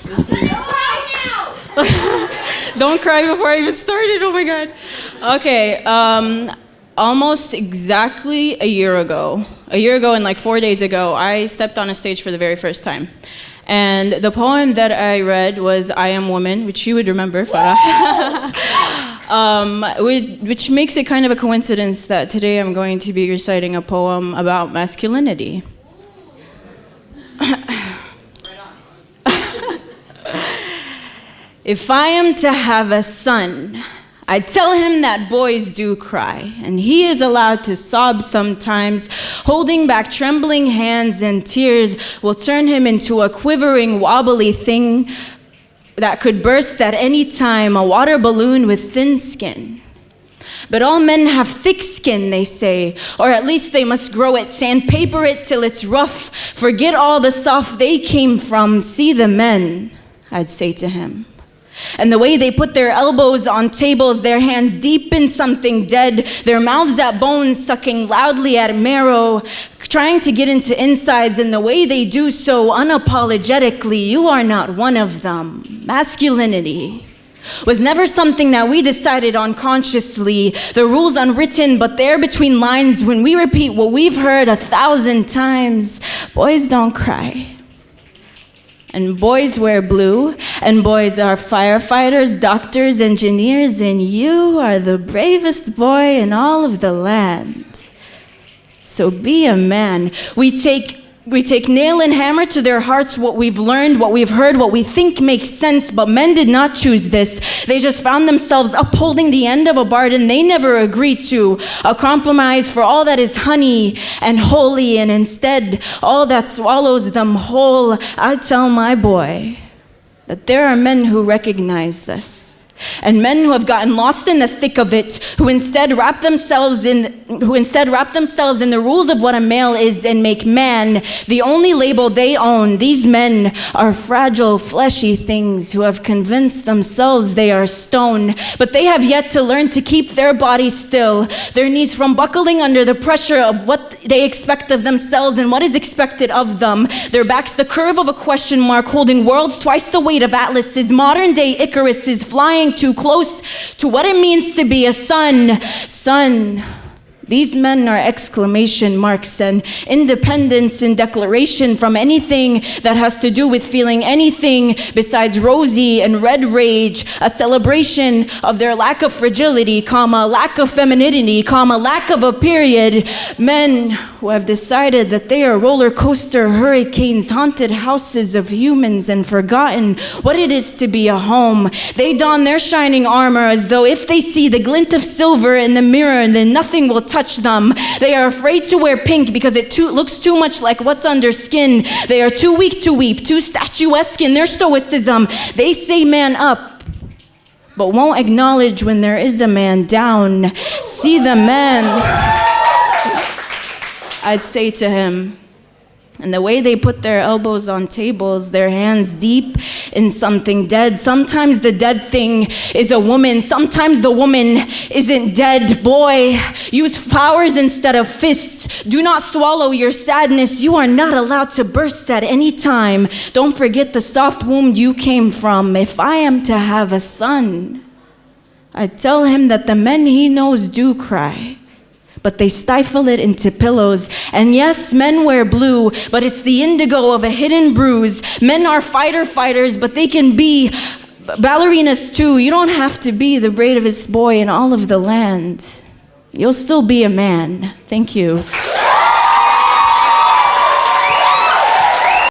This is... Don't cry before I even started, oh my God. Okay, almost exactly a year ago and like 4 days ago, I stepped on a stage for the very first time. And the poem that I read was I Am Woman, which you would remember, Farah. Which makes it kind of a coincidence that today I'm going to be reciting a poem about masculinity. If I am to have a son, I tell him that boys do cry, and he is allowed to sob sometimes. Holding back trembling hands and tears will turn him into a quivering, wobbly thing that could burst at any time, a water balloon with thin skin. But all men have thick skin, they say, or at least they must grow it, sandpaper it till it's rough, forget all the soft they came from, see the men, I'd say to him. And the way they put their elbows on tables, their hands deep in something dead, their mouths at bones, sucking loudly at marrow, trying to get into insides, and the way they do so unapologetically, you are not one of them. Masculinity was never something that we decided on consciously, the rules unwritten, but there between lines when we repeat what we've heard 1,000 times. Boys don't cry. And boys wear blue, and boys are firefighters, doctors, engineers, and you are the bravest boy in all of the land. So be a man. We take nail and hammer to their hearts what we've learned, what we've heard, what we think makes sense, but men did not choose this. They just found themselves upholding the end of a bargain they never agreed to, a compromise for all that is honey and holy, and instead all that swallows them whole. I tell my boy that there are men who recognize this. And men who have gotten lost in the thick of it, who instead wrap themselves in the rules of what a male is and make man the only label they own. These men are fragile, fleshy things who have convinced themselves they are stone, but they have yet to learn to keep their bodies still, their knees from buckling under the pressure of what they expect of themselves and what is expected of them. Their backs the curve of a question mark, holding worlds twice the weight of atlases, modern day Icaruses, flying too close to what it means to be a son. Son. These men are exclamation marks and independence in declaration from anything that has to do with feeling anything besides rosy and red rage, a celebration of their lack of fragility, lack of femininity, lack of a period. Men who have decided that they are roller coaster hurricanes, haunted houses of humans, and forgotten what it is to be a home. They don their shining armor as though if they see the glint of silver in the mirror, then nothing will touch them. They are afraid to wear pink because it looks too much like what's under skin. They are too weak to weep, too statuesque in their stoicism. They say man up, but won't acknowledge when there is a man down. See the man, I'd say to him. And the way they put their elbows on tables, their hands deep in something dead. Sometimes the dead thing is a woman. Sometimes the woman isn't dead. Boy, use flowers instead of fists. Do not swallow your sadness. You are not allowed to burst at any time. Don't forget the soft womb you came from. If I am to have a son, I tell him that the men he knows do cry, but they stifle it into pillows. And yes, men wear blue, but it's the indigo of a hidden bruise. Men are fighters, but they can be ballerinas too. You don't have to be the bravest boy in all of the land. You'll still be a man. Thank you.